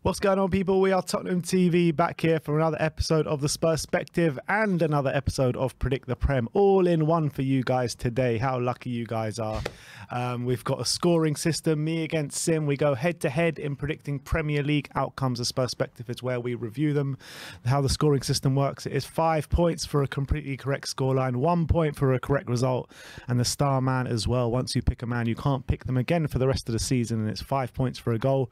What's going on, people? We are Tottenham TV, back here for another episode of the Perspective and another episode of Predict the Prem, all in one for you guys today. How lucky you guys are. We've got a scoring system, me against Sim. We go head to head in predicting Premier League outcomes. The Perspective is where we review them. How the scoring system works: it is 5 points for a completely correct scoreline, 1 point for a correct result, and the star man as well. Once you pick a man, you can't pick them again for the rest of the season, and it's 5 points for a goal,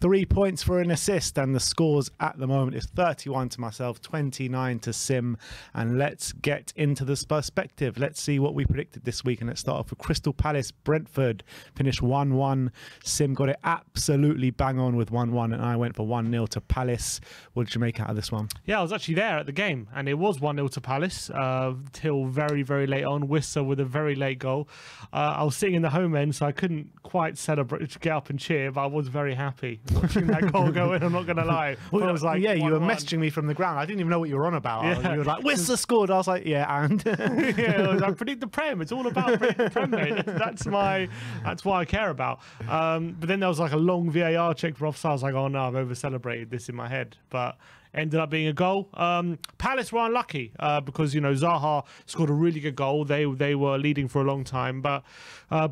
3 points for an assist, and the scores at the moment is 31 to myself, 29 to Sim. And let's get into the Perspective. Let's see what we predicted this week, and let's start off with Crystal Palace. Brentford finished 1-1. Sim got it absolutely bang on with 1-1, and I went for 1-0 to Palace. What did you make out of this one? Yeah, I was actually there at the game, and it was 1-0 to Palace till very, very late on. Wissa with a very late goal. I was sitting in the home end, so I couldn't quite celebrate, get up and cheer, but I was very happy watching that goal go in. I'm not going to lie. Well, I was like, yeah, you were messaging me from the ground. I didn't even know what you were on about. Yeah. You were like, Wissa scored. I was like, yeah, and yeah, I was like, predict the Prem. It's all about predict the Prem, mate. That's what I care about. But then there was like a long VAR check for offside. I was like, oh no, I've over celebrated this in my head, but ended up being a goal. Palace were unlucky because, you know, Zaha scored a really good goal. They were leading for a long time, but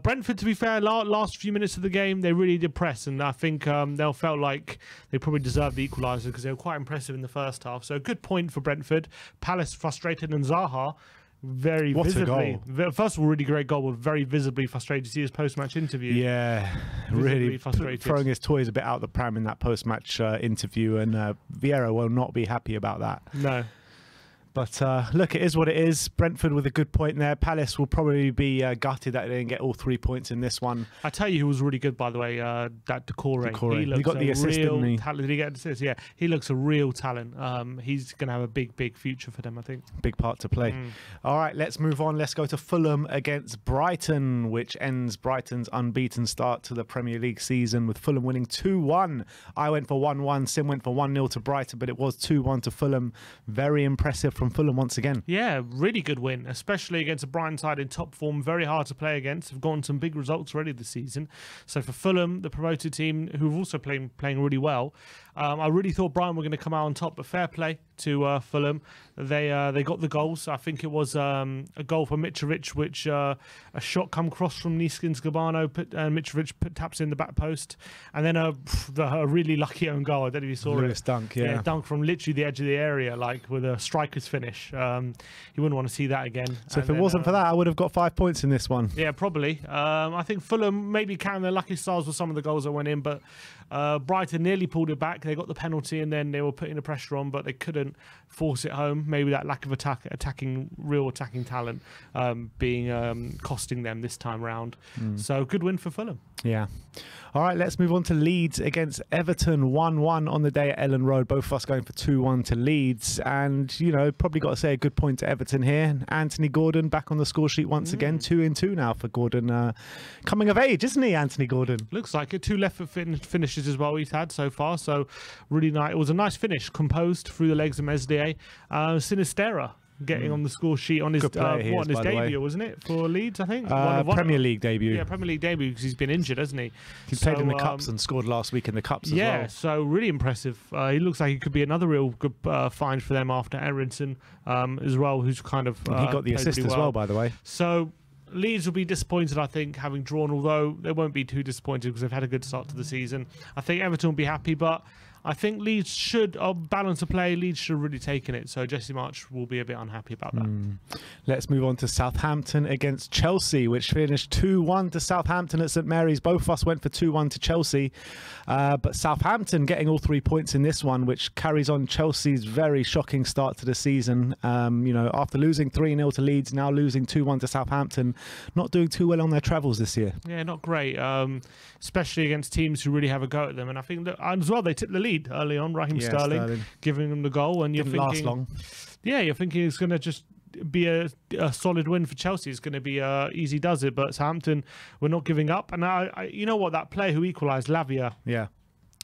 Brentford, to be fair, last few minutes of the game, they really did press, and I think they felt like they probably deserved the equaliser because they were quite impressive in the first half. So a good point for Brentford. Palace frustrated, and Zaha very visibly. First of all, really great goal, but very visibly frustrated. To see his post-match interview. Yeah, really frustrated, throwing his toys a bit out the pram in that post-match interview, and Vieira will not be happy about that. No. But look, it is what it is. Brentford with a good point there. Palace will probably be gutted that they didn't get all 3 points in this one. I tell you who was really good, by the way, that Decore. He got the assist, didn't he? Did he get the assist? Yeah, he looks a real talent. He's going to have a big future for them, I think. Big part to play. All right, let's move on. Let's go to Fulham against Brighton, which ends Brighton's unbeaten start to the Premier League season, with Fulham winning 2-1. I went for 1-1. Sim went for 1-0 to Brighton, but it was 2-1 to Fulham. Very impressive from Fulham once again. Yeah, really good win, especially against a Brighton side in top form. Very hard to play against. Have gotten some big results already this season. So for Fulham, the promoted team, who've also playing really well, I really thought Brighton were going to come out on top, but fair play to Fulham. They got the goals. I think it was a goal for Mitrovic, which a shot come across from Niskins Gabano, Mitrovic taps in the back post, and then a really lucky own goal. I don't know if you saw Lewis it. Dunk, yeah, dunk from literally the edge of the area, like with a striker's finish. You wouldn't want to see that again. So if it wasn't for that, I would have got 5 points in this one. Yeah, probably. I think Fulham maybe counting their lucky stars with some of the goals that went in, but Brighton nearly pulled it back. They got the penalty, and then they were putting the pressure on, but they couldn't force it home. Maybe that lack of real attacking talent being costing them this time round. So good win for Fulham. Yeah. All right, let's move on to Leeds against Everton. 1-1 on the day at Ellen Road. Both of us going for 2-1 to Leeds. And, you know, probably got to say a good point to Everton here. Anthony Gordon back on the score sheet once again. 2-2 now for Gordon. Coming of age, isn't he, Anthony Gordon? Looks like it. 2 left foot finishes as well he's had so far. So really nice. It was a nice finish, composed through the legs of Meslier. Sinistera getting on the score sheet on his debut, wasn't it, for Leeds, I think? Premier League debut. Yeah, Premier League debut, because he's been injured, hasn't he? He played in the Cups and scored last week in the Cups as well. Yeah, so really impressive. He looks like he could be another real good find for them after Aronson as well, who's kind of... he got the assist as well, by the way. So Leeds will be disappointed, I think, having drawn, although they won't be too disappointed because they've had a good start to the season. I think Everton will be happy, but I think Leeds should, balance of play, Leeds should have really taken it. So Jesse March will be a bit unhappy about that. Let's move on to Southampton against Chelsea, which finished 2-1 to Southampton at St Mary's. Both of us went for 2-1 to Chelsea. But Southampton getting all 3 points in this one, which carries on Chelsea's very shocking start to the season. You know, after losing 3-0 to Leeds, now losing 2-1 to Southampton. Not doing too well on their travels this year. Yeah, not great. Especially against teams who really have a go at them. And I think that as well, they took the lead early on. Raheem Sterling giving them the goal, and Didn't last long. Yeah, you're thinking it's going to just be a solid win for Chelsea. It's going to be easy does it, but Southampton were not giving up. And you know what, that player who equalised, Lavia. Yeah.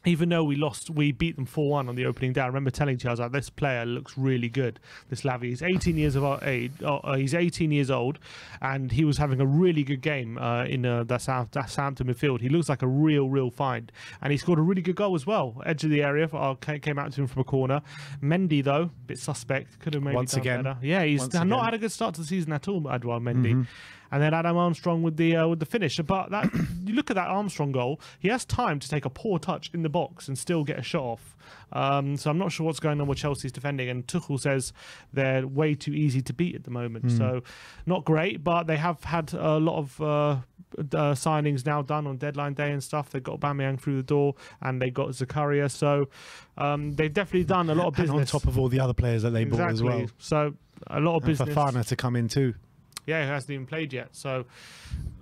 even though we beat them 4-1 on the opening day. I remember telling you, I was like, this player looks really good. This Lavy, he's 18 years of age. He's 18 years old, and he was having a really good game in that Southampton midfield. He looks like a real find, and he scored a really good goal as well. Edge of the area, came out to him from a corner. Mendy though, a bit suspect. Could have maybe Once done again. better. Yeah, he's not had a good start to the season at all, Edouard Mendy. And then Adam Armstrong with the finish. But that you look at that Armstrong goal, he has time to take a poor touch in the box and still get a shot off. So I'm not sure what's going on with Chelsea's defending. And Tuchel says they're way too easy to beat at the moment. So not great, but they have had a lot of signings now done on deadline day and stuff. They got Aubameyang through the door, and they got Zakaria. So they've definitely done a lot of business. And on top of all the other players that they bought as well. So a lot of business. For Fafana to come in too. Yeah, he hasn't even played yet. So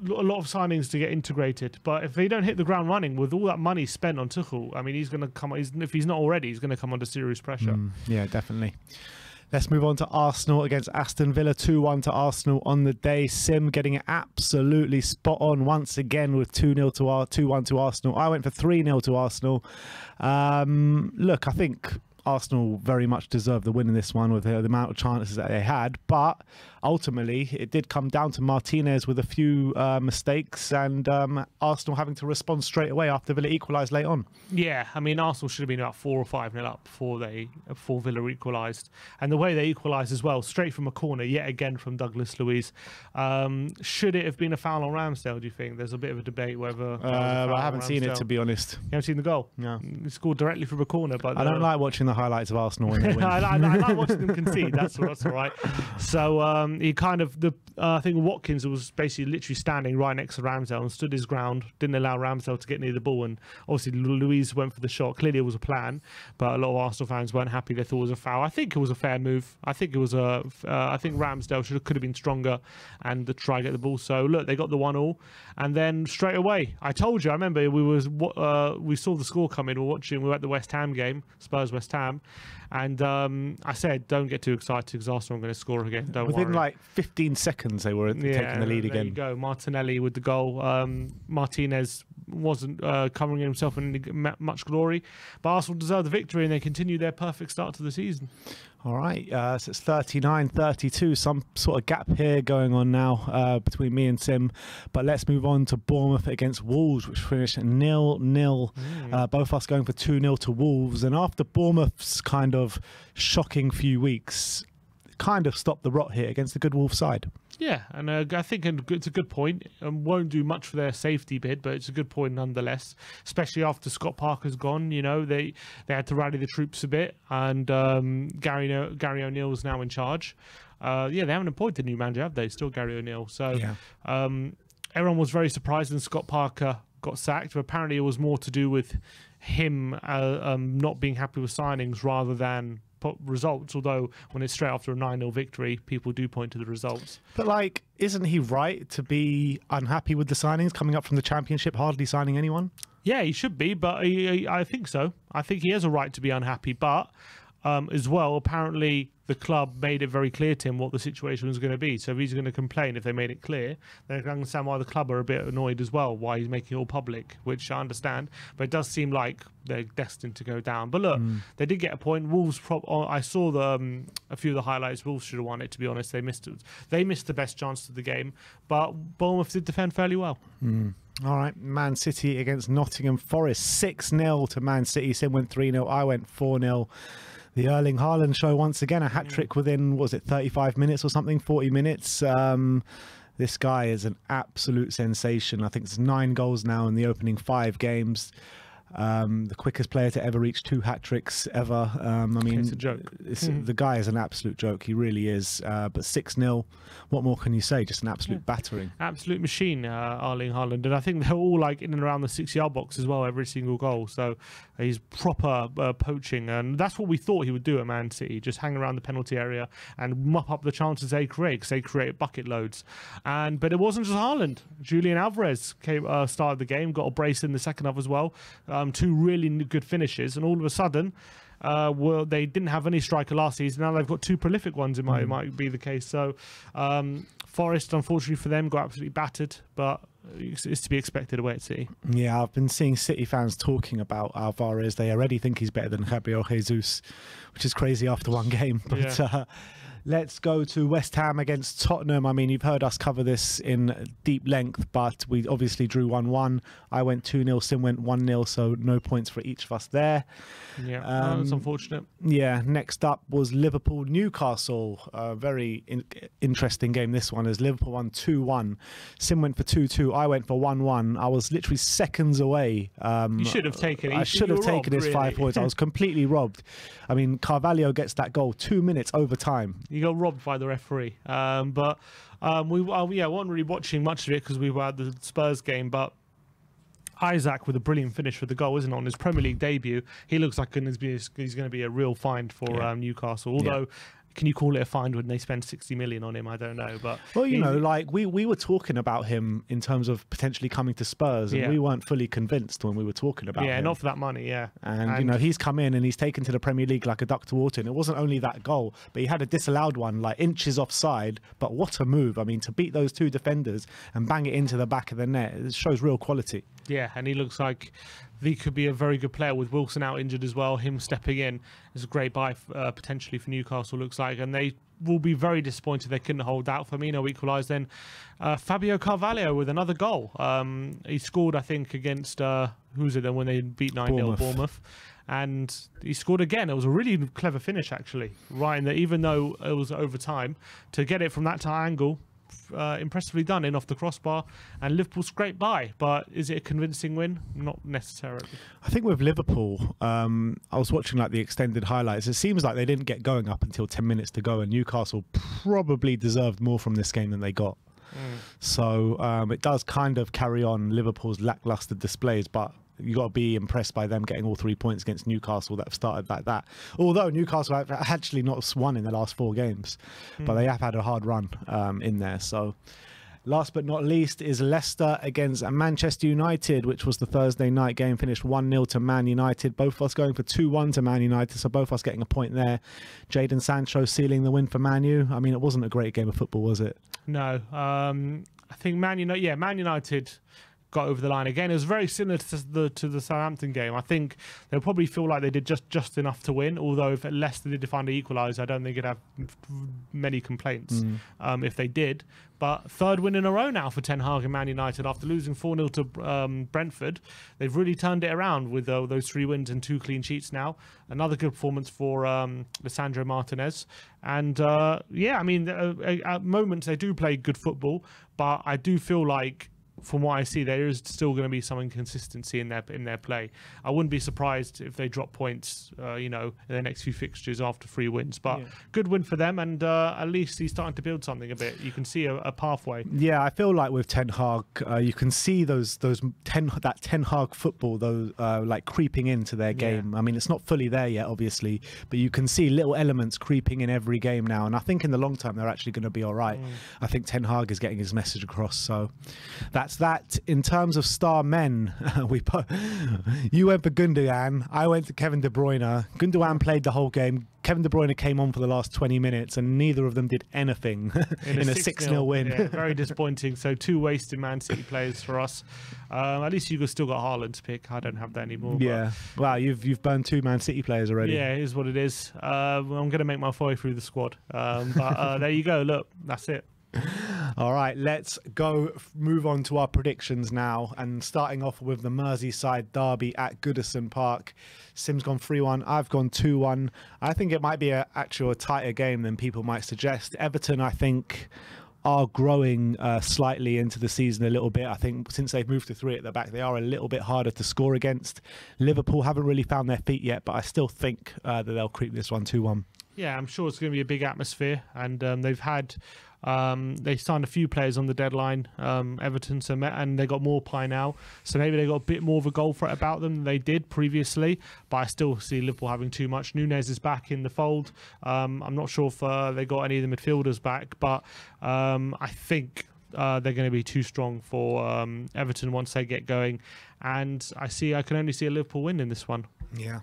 a lot of signings to get integrated. But if they don't hit the ground running with all that money spent on Tuchel, I mean, he's going to come. If he's not already, he's going to come under serious pressure. Yeah, definitely. Let's move on to Arsenal against Aston Villa. 2-1 to Arsenal on the day. Sim getting it absolutely spot on once again with 2-1 to Arsenal. I went for 3-0 to Arsenal. Look, I think Arsenal very much deserved the win in this one with the amount of chances that they had, but ultimately it did come down to Martinez with a few mistakes, and Arsenal having to respond straight away after Villa equalised late on. Yeah, I mean, Arsenal should have been about 4 or 5-0 up before Villa equalised, and the way they equalised as well, straight from a corner, yet again from Douglas Luiz. Should it have been a foul on Ramsdale, do you think? There's a bit of a debate whether I haven't seen it, to be honest. You haven't seen the goal? No. He scored directly from a corner, but I don't like watching the highlights of Arsenal when they win. I like watching them concede. That's all right. So he kind of I think Watkins was basically literally standing right next to Ramsdale and stood his ground, didn't allow Ramsdale to get near the ball, and obviously Luiz went for the shot. Clearly it was a plan, but a lot of Arsenal fans weren't happy. They thought it was a foul. I think it was a fair move. I think it was I think Ramsdale could have been stronger and to try and get the ball. So look, they got the 1-1, and then straight away, I told you. I remember we saw the score come in. We were at the West Ham game, Spurs West Ham. And I said, don't get too excited because Arsenal are going to score again. Don't worry. Within like 15 seconds, they were taking the lead again. There you go. Martinelli with the goal. Martinez wasn't covering himself in much glory. But Arsenal deserved the victory, and they continue their perfect start to the season. All right, so it's 39-32, some sort of gap here going on now between me and Sim. But let's move on to Bournemouth against Wolves, which finished 0-0. Both us going for 2-0 to Wolves. And after Bournemouth's kind of shocking few weeks, kind of stopped the rot here against the good Wolves side. Yeah, and I think it's a good point. Won't do much for their safety bid, but it's a good point nonetheless. Especially after Scott Parker's gone, you know, they had to rally the troops a bit, and Gary O'Neill's now in charge. Yeah, they haven't appointed a new manager, have they? Still Gary O'Neill. So yeah. Everyone was very surprised when Scott Parker got sacked, but apparently it was more to do with him not being happy with signings rather than results, although when it's straight after a 9-0 victory, people do point to the results. But like, isn't he right to be unhappy with the signings coming up from the Championship, hardly signing anyone? Yeah, he should be, but I think so. I think he has a right to be unhappy, but as well, apparently the club made it very clear to him what the situation was going to be. So if he's going to complain if they made it clear, then I can understand why the club are a bit annoyed as well, why he's making it all public, which I understand. But it does seem like they're destined to go down. But look, they did get a point. Wolves, I saw a few of the highlights. Wolves should have won it, to be honest. They missed the best chance of the game. But Bournemouth did defend fairly well. All right, Man City against Nottingham Forest. 6-0 to Man City. Sim went 3-0. I went 4-0. The Erling Haaland show once again, a hat-trick within, was it 35 minutes or something, 40 minutes. This guy is an absolute sensation. I think it's 9 goals now in the opening 5 games. The quickest player to ever reach 2 hat-tricks ever. I mean, it's a joke. The guy is an absolute joke. He really is. But 6-0, what more can you say? Just an absolute battering. Absolute machine, Erling Haaland. And I think they're all like in and around the 6-yard box as well, every single goal. So he's proper poaching. And that's what we thought he would do at Man City, just hang around the penalty area and mop up the chances they create, because they create bucket loads. But it wasn't just Haaland. Julian Alvarez started the game, got a brace in the second half as well. 2 really good finishes, and all of a sudden, they didn't have any striker last season. Now they've got 2 prolific ones. It might be the case. So Forest, unfortunately for them, got absolutely battered. But is to be expected away at City. Yeah, I've been seeing City fans talking about Alvarez. They already think he's better than Gabriel Jesus, which is crazy after one game. But Yeah. Let's go to West Ham against Tottenham. I mean, you've heard us cover this in deep length, but we obviously drew 1-1. I went 2-0, Sim went 1-0, so no points for each of us there. Yeah, that's unfortunate. Yeah, next up was Liverpool-Newcastle. A very interesting game, this one, as Liverpool won 2-1. Sim went for 2-2, I went for 1-1. I was literally seconds away. You should have taken it. I should have taken his 5 points. I was completely robbed. I mean, Carvalho gets that goal 2 minutes over time. You got robbed by the referee. We weren't really watching much of it because we were at the Spurs game, but Isaac with a brilliant finish for the goal, isn't it? On his Premier League debut, he looks like he's going to be a real find for Newcastle. Although, can you call it a find when they spend 60 million on him? I don't know. But well, you know, like we were talking about him in terms of potentially coming to Spurs, and we weren't fully convinced when we were talking about him. Yeah, not for that money. Yeah, and you know, he's come in and he's taken to the Premier League like a duck to water. And it wasn't only that goal, but he had a disallowed one like inches offside. But what a move! I mean, to beat those two defenders and bang it into the back of the net, it shows real quality. Yeah, and he looks like he could be a very good player with Wilson out injured as well. Him stepping in is a great buy potentially for Newcastle, looks like. And they will be very disappointed they couldn't hold out. Firmino equalised then. Fabio Carvalho with another goal. He scored, I think, against, who was it then when they beat 9-0 Bournemouth. And he scored again. It was a really clever finish, actually. Right in there, even though it was overtime, to get it from that angle, impressively done in off the crossbar, and Liverpool scraped by. But is it a convincing win? Not necessarily. I think with Liverpool, I was watching like the extended highlights. It seems like they didn't get going up until 10 minutes to go, and Newcastle probably deserved more from this game than they got. So it does kind of carry on Liverpool's lackluster displays, but you got to be impressed by them getting all 3 points against Newcastle that have started like that. Although Newcastle have actually not won in the last 4 games, but they have had a hard run in there. So last but not least is Leicester against Manchester United, which was the Thursday night game, finished 1-0 to Man United. Both of us going for 2-1 to Man United, so both of us getting a point there. Jadon Sancho sealing the win for Man U. I mean, it wasn't a great game of football, was it? No. I think Man United got over the line again. It was very similar to the Southampton game. I think they'll probably feel like they did just enough to win, although if Leicester did find an equaliser, I don't think it'd have many complaints if they did. But third win in a row now for Ten Hag and Man United after losing 4-0 to Brentford. They've really turned it around with those 3 wins and 2 clean sheets now. Another good performance for Lisandro Martinez. And yeah, I mean, at moments they do play good football, but I do feel like, from what I see, there is still going to be some inconsistency in their play. I wouldn't be surprised if they drop points, in the next few fixtures after 3 wins. But good win for them, and at least he's starting to build something a bit. You can see a pathway. Yeah, I feel like with Ten Hag, you can see that Ten Hag football, like creeping into their game. I mean, it's not fully there yet, obviously, but you can see little elements creeping in every game now. And I think in the long term, they're actually going to be all right. I think Ten Hag is getting his message across. So that's that. In terms of star men, you went for Gundogan, I went to Kevin De Bruyne. Gundogan played the whole game. Kevin De Bruyne came on for the last 20 minutes, and neither of them did anything in a 6-0 win. Yeah, very disappointing. So 2 wasted Man City players for us. At least you've still got Haaland to pick. I don't have that anymore. Yeah. Wow, you've burned 2 Man City players already. Yeah, it is what it is. I'm going to make my way through the squad. But there you go. Look, that's it. All right, let's move on to our predictions now, and starting off with the Merseyside derby at Goodison Park. Sim's gone 3-1, I've gone 2-1. I think it might be a tighter game than people might suggest. Everton, I think, are growing slightly into the season a little bit. I think since they've moved to 3 at the back, they are a little bit harder to score against. Liverpool haven't really found their feet yet, but I still think that they'll creep this one 2-1. Yeah, I'm sure it's going to be a big atmosphere, and they signed a few players on the deadline, Everton, and they got Maupay now, so maybe they got a bit more of a goal threat about them than they did previously, but I still see Liverpool having too much. Nunez is back in the fold. I'm not sure if they got any of the midfielders back, but I think they're going to be too strong for Everton once they get going, and I can only see a Liverpool win in this one. Yeah.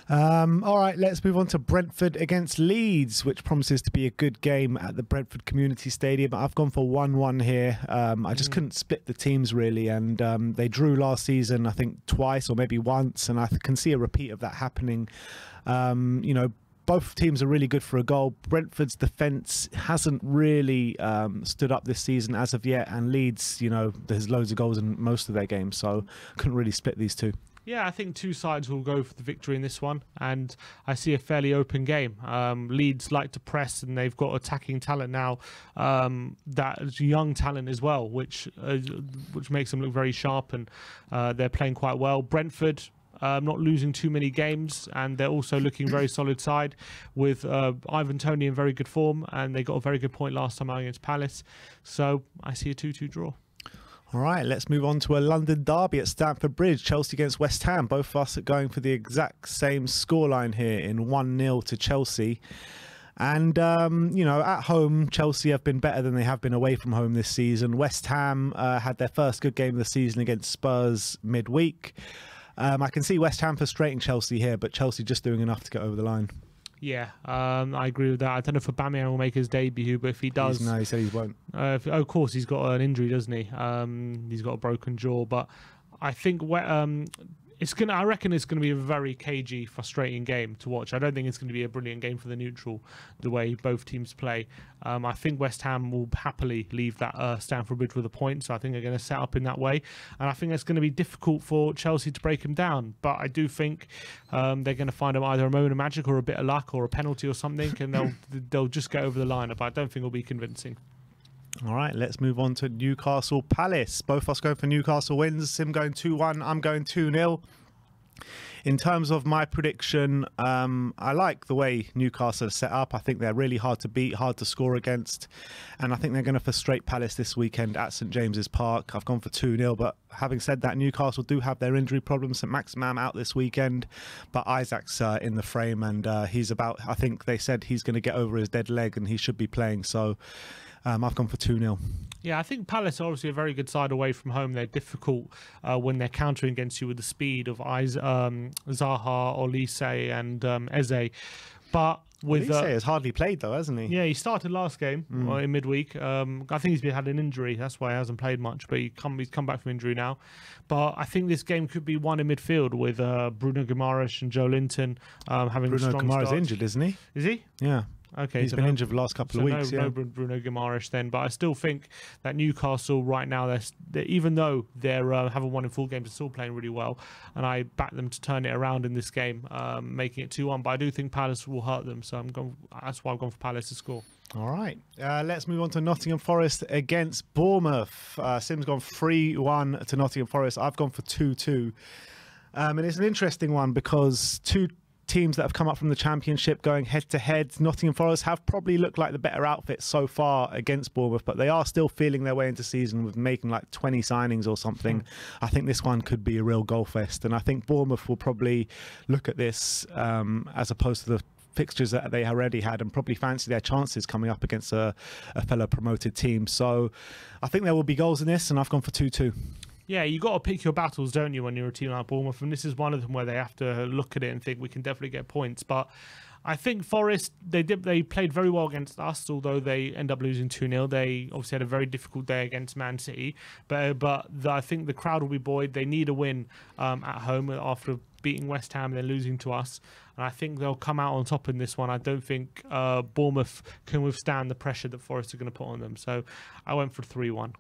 All right, let's move on to Brentford against Leeds, which promises to be a good game at the Brentford Community Stadium. I've gone for 1-1 here. I just couldn't split the teams really, and they drew last season, I think, twice or maybe once, and I can see a repeat of that happening. You know, both teams are really good for a goal. Brentford's defence hasn't really stood up this season as of yet, and Leeds, you know, there's loads of goals in most of their games, so couldn't really split these two. Yeah, I think two sides will go for the victory in this one, and I see a fairly open game. Leeds like to press, and they've got attacking talent now, that young talent as well, which makes them look very sharp, and they're playing quite well. Brentford, not losing too many games, and they're also looking very solid side with Ivan Toney in very good form, and they got a very good point last time out against Palace. So I see a 2-2 draw. All right, let's move on to a London derby at Stamford Bridge. Chelsea against West Ham. Both of us are going for the exact same scoreline here in 1-0 to Chelsea. And, you know, at home, Chelsea have been better than they have been away from home this season. West Ham had their first good game of the season against Spurs midweek. I can see West Ham frustrating Chelsea here, but Chelsea just doing enough to get over the line. Yeah, I agree with that. I don't know if Aubameyang will make his debut, but if he does... No, he said he won't. Of course, he's got an injury, doesn't he? He's got a broken jaw, but I think I reckon it's going to be a very cagey, frustrating game to watch. I don't think it's going to be a brilliant game for the neutral, the way both teams play. I think West Ham will happily leave that Stamford Bridge with a point, so I think they're going to set up in that way. And I think it's going to be difficult for Chelsea to break them down. But I do think they're going to find either a moment of magic or a bit of luck or a penalty or something, and they'll just get over the line. But I don't think it'll be convincing. All right, let's move on to Newcastle Palace. Both of us going for Newcastle wins. Sim going 2-1. I'm going 2-0. In terms of my prediction, I like the way Newcastle are set up. I think they're really hard to beat, hard to score against. And I think they're going to frustrate Palace this weekend at St James's Park. I've gone for 2-0. But having said that, Newcastle do have their injury problems. St Maximin out this weekend. But Isaac's in the frame, and he's about, I think they said he's going to get over his dead leg and he should be playing. So I've gone for 2-0. Yeah, I think Palace are obviously a very good side away from home. They're difficult when they're countering against you with the speed of Zaha, Olise and Eze. But with Olise has hardly played though, hasn't he? Yeah, he started last game in midweek. I think he's had an injury. That's why he hasn't played much. But he's come back from injury now. But I think this game could be won in midfield with Bruno Guimaraes and Joe Linton having Bruno a strong Guimaraes start. injured, isn't he? Is he? Yeah. Okay, he's been injured for the last couple of weeks. No Bruno Guimaraes then, but I still think that Newcastle right now, they're even though they haven't won in full games, they're still playing really well, and I back them to turn it around in this game, making it 2-1. But I do think Palace will hurt them, so that's why I've gone for Palace to score. All right, let's move on to Nottingham Forest against Bournemouth. Sim's gone 3-1 to Nottingham Forest. I've gone for 2-2, and it's an interesting one because two teams that have come up from the Championship going head-to-head. Nottingham Forest have probably looked like the better outfit so far against Bournemouth, but they are still feeling their way into season with making like 20 signings or something. I think this one could be a real goal fest, and I think Bournemouth will probably look at this as opposed to the fixtures that they already had and probably fancy their chances coming up against a fellow promoted team. So I think there will be goals in this, and I've gone for 2-2. Yeah, you got to pick your battles, don't you, when you're a team like Bournemouth? And this is one of them where they have to look at it and think we can definitely get points. But I think Forest, they played very well against us, although they end up losing 2-0. They obviously had a very difficult day against Man City. But I think the crowd will be buoyed. They need a win at home after beating West Ham and then losing to us. And I think they'll come out on top in this one. I don't think Bournemouth can withstand the pressure that Forest are going to put on them. So I went for 3-1.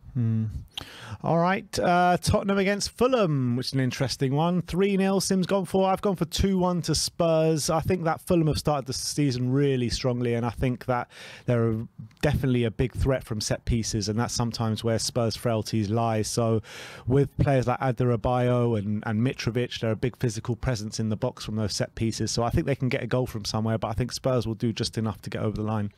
All right. Tottenham against Fulham, which is an interesting one. 3-0 Sim's gone for. I've gone for 2-1 to Spurs. I think that Fulham have started the season really strongly, and I think that they're definitely a big threat from set pieces, and that's sometimes where Spurs' frailties lie. So with players like Adebayo and Mitrovic, they're a big physical presence in the box from those set pieces. So I think they can get a goal from somewhere, but I think Spurs will do just enough to get over the line.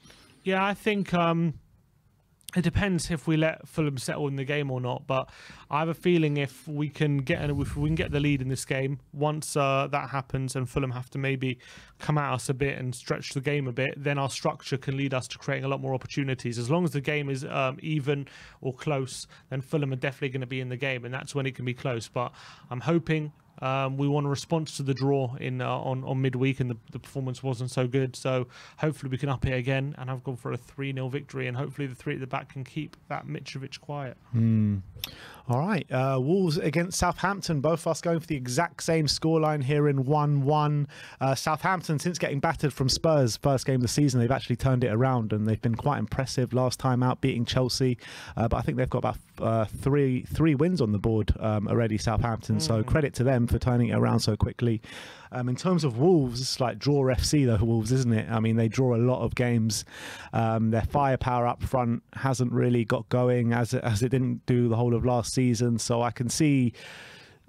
Yeah, I think it depends if we let Fulham settle in the game or not. But I have a feeling if we can get the lead in this game, once that happens and Fulham have to maybe come at us a bit and stretch the game a bit, then our structure can lead us to creating a lot more opportunities. As long as the game is even or close, then Fulham are definitely going to be in the game, and that's when it can be close. But I'm hoping We want a response to the draw in on midweek, and the performance wasn't so good. So hopefully we can up it again, and I've gone for a 3-0 victory, and hopefully the three at the back can keep that Mitrovic quiet. All right, Wolves against Southampton, both of us going for the exact same scoreline here in 1-1. Southampton, since getting battered from Spurs first game of the season, they've actually turned it around, and they've been quite impressive last time out, beating Chelsea. But I think they've got about three wins on the board already, Southampton. So credit to them for turning it around so quickly. In terms of Wolves, it's like draw FC though, Wolves, isn't it? I mean, they draw a lot of games. Their firepower up front hasn't really got going as it didn't do the whole of last season. So I can see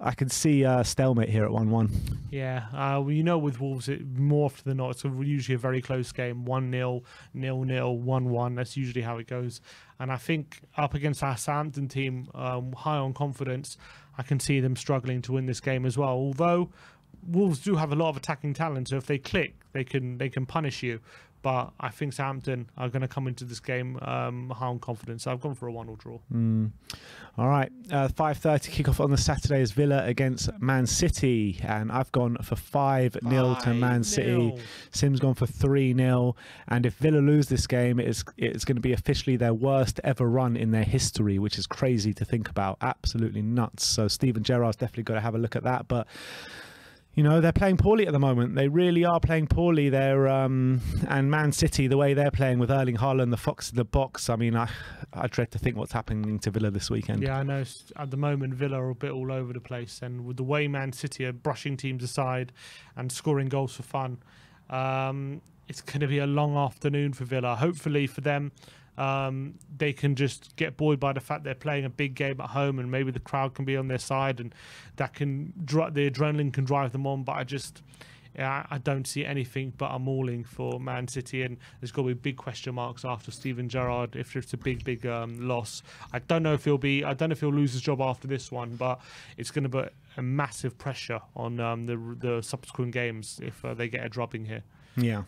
a stalemate here at 1-1. Yeah, well, you know, with Wolves, more often than not, it's usually a very close game. 1-0, 0-0, 1-1. That's usually how it goes. And I think up against our Southampton team, high on confidence, I can see them struggling to win this game as well. Although Wolves do have a lot of attacking talent, so if they click, they can punish you. But I think Southampton are going to come into this game high on confidence. So I've gone for a 1-1 draw. All right, 5:30 kickoff on the Saturday is Villa against Man City, and I've gone for 5-0 to Man City. Sim's gone for 3-0, and if Villa lose this game, it's going to be officially their worst ever run in their history, which is crazy to think about. Absolutely nuts. So Steven Gerrard's definitely got to have a look at that, but. You know, they're playing poorly at the moment. They really are playing poorly. And Man City, the way they're playing with Erling Haaland, the fox in the box. I mean, I dread to think what's happening to Villa this weekend. Yeah, I know. At the moment, Villa are a bit all over the place. And with the way Man City are brushing teams aside and scoring goals for fun, it's going to be a long afternoon for Villa. Hopefully for them, they can just get buoyed by the fact they're playing a big game at home, and maybe the crowd can be on their side, and that can the adrenaline can drive them on. But I don't see anything but a mauling for Man City, and there's got to be big question marks after Steven Gerrard if it's a big loss. I don't know if he'll lose his job after this one, but it's going to put a massive pressure on the subsequent games if they get a drubbing here. Yeah.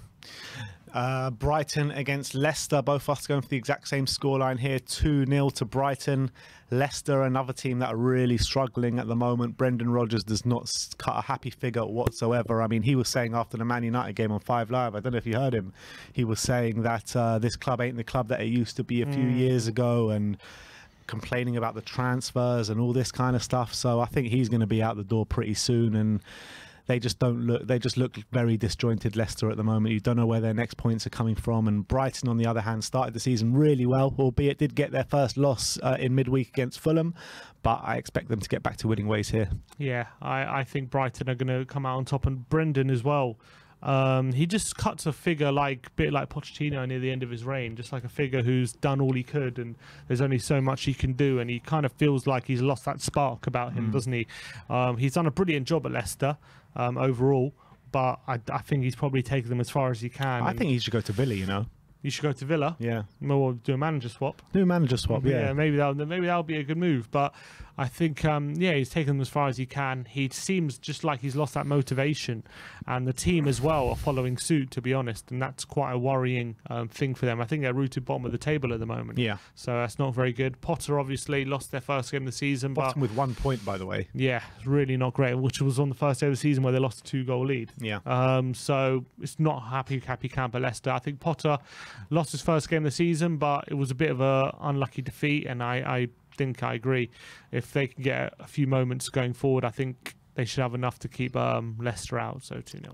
Brighton against Leicester, both of us going for the exact same scoreline here, 2-0 to Brighton. Leicester, another team that are really struggling at the moment. Brendan Rodgers does not cut a happy figure whatsoever. I mean, he was saying after the Man United game on 5 Live, I don't know if you heard him, he was saying that this club ain't the club that it used to be a few years ago, and complaining about the transfers and all this kind of stuff. So I think he's going to be out the door pretty soon, and they just look very disjointed, Leicester, at the moment. You don't know where their next points are coming from. And Brighton, on the other hand, started the season really well, albeit did get their first loss in midweek against Fulham. But I expect them to get back to winning ways here. Yeah, I think Brighton are going to come out on top, and Brendan as well. He just cuts a figure bit like Pochettino near the end of his reign, just like a figure who's done all he could, and there's only so much he can do, and he kind of feels like he's lost that spark about him, doesn't he? He's done a brilliant job at Leicester overall, but I think he's probably taken them as far as he can. I think he should go to Villa, you know. You should go to Villa. Yeah. Well, we'll do a manager swap. Do a manager swap, yeah. Maybe that'll be a good move. But I think, he's taken them as far as he can. He seems just like he's lost that motivation. And the team as well are following suit, to be honest. And that's quite a worrying thing for them. I think they're rooted bottom of the table at the moment. Yeah. So that's not very good. Potter obviously lost their first game of the season. Bottom with 1 point, by the way. Yeah, really not great, which was on the first day of the season where they lost a 2-goal lead. Yeah. So it's not happy camp at Leicester. I think Potter lost his first game of the season, but it was a bit of a unlucky defeat, and I think I agree. If they can get a few moments going forward, I think they should have enough to keep Leicester out. So 2-0.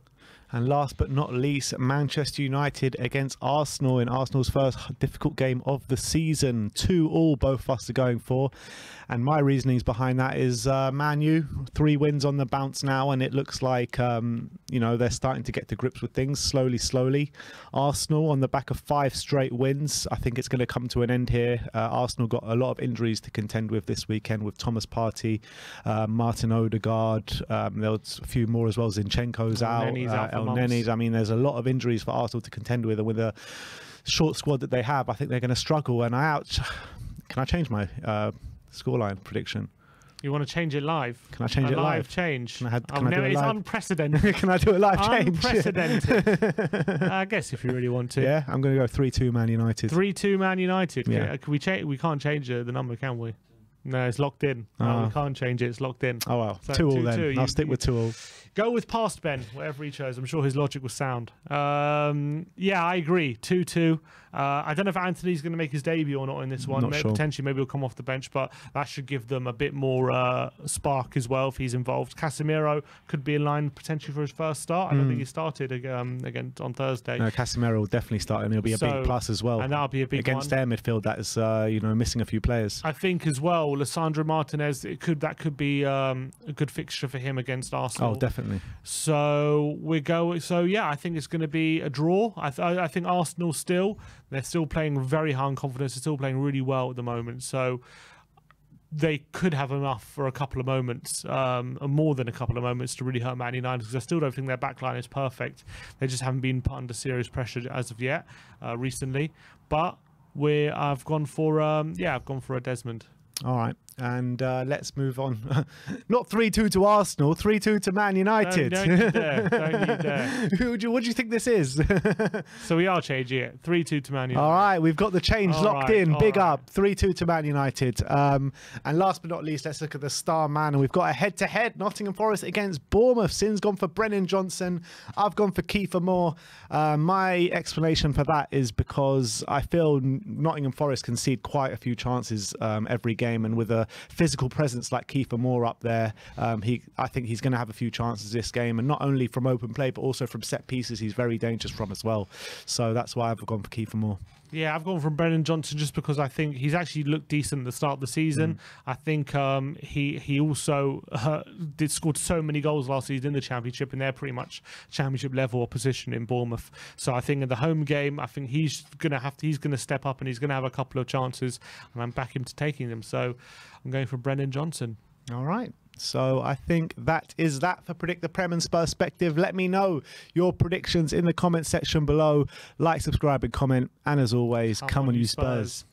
And last but not least, Manchester United against Arsenal in Arsenal's first difficult game of the season. 2-2, both of us are going for. And my reasonings behind that is Man U, 3 wins on the bounce now, and it looks like, they're starting to get to grips with things slowly. Arsenal, on the back of 5 straight wins, I think it's going to come to an end here. Arsenal got a lot of injuries to contend with this weekend, with Thomas Partey, Martin Odegaard. There was a few more as well. Zinchenko's out. El Nene's. I mean, there's a lot of injuries for Arsenal to contend with, and with a short squad that they have, I think they're going to struggle. And can I change my scoreline prediction? You want to change it live? Can I change it live? Live change. Can I do it it's live? Unprecedented. Can I do a live change? Unprecedented. I guess if you really want to. Yeah, I'm going to go 3-2 Man United. 3-2 Man United. Yeah. Can we change? We can't change the number, can we? No, it's locked in. No, we can't change it. It's locked in. Oh, well. So 2-2 then. 2-2. I'll stick with 2-2. Go with past Ben, whatever he chose. I'm sure his logic was sound. Yeah, I agree. 2-2. I don't know if Anthony's going to make his debut or not in this one. Not sure. Potentially, maybe he'll come off the bench, but that should give them a bit more spark as well if he's involved. Casemiro could be in line potentially for his first start. I don't think he started again on Thursday. No, Casemiro will definitely start, and he'll be a big plus as well. And that'll be a big against one. their midfield that is, missing a few players. I think as well, Lissandro Martinez. That could be a good fixture for him against Arsenal. Oh, definitely. So we go. So yeah, I think it's going to be a draw. I think Arsenal they're still playing very high on confidence. They're still playing really well at the moment. So they could have enough for a couple of moments, more than a couple of moments, to really hurt Man United, because I still don't think their backline is perfect. They just haven't been put under serious pressure as of yet, recently. But I've gone for a Desmond. All right. And let's move on. Not 3-2 to Arsenal, 3-2 to Man United. Don't you dare. Don't you dare. What do you think this is? So we are changing it. 3-2 to Man United. All right, we've got the change locked in. Big up. 3-2 to Man United. And last but not least, let's look at the star man. And we've got a head-to-head Nottingham Forest against Bournemouth. Sin's gone for Brennan Johnson. I've gone for Kiefer Moore. My explanation for that is because I feel Nottingham Forest concede quite a few chances every game, and with a physical presence like Kiefer Moore up there, I think he's going to have a few chances this game, and not only from open play but also from set pieces he's very dangerous from as well. So that's why I've gone for Kiefer Moore. Yeah, I've gone from Brennan Johnson just because I think he's actually looked decent at the start of the season. I think he also scored so many goals last season in the Championship, and they're pretty much Championship level opposition in Bournemouth. So I think in the home game, I think he's gonna step up, and he's gonna have a couple of chances, and I'm back him to taking them. So I'm going for Brennan Johnson. All right. So I think that is that for Predict the Prem and Spurspective. Let me know your predictions in the comment section below. Like, subscribe and comment. And as always, come on you Spurs.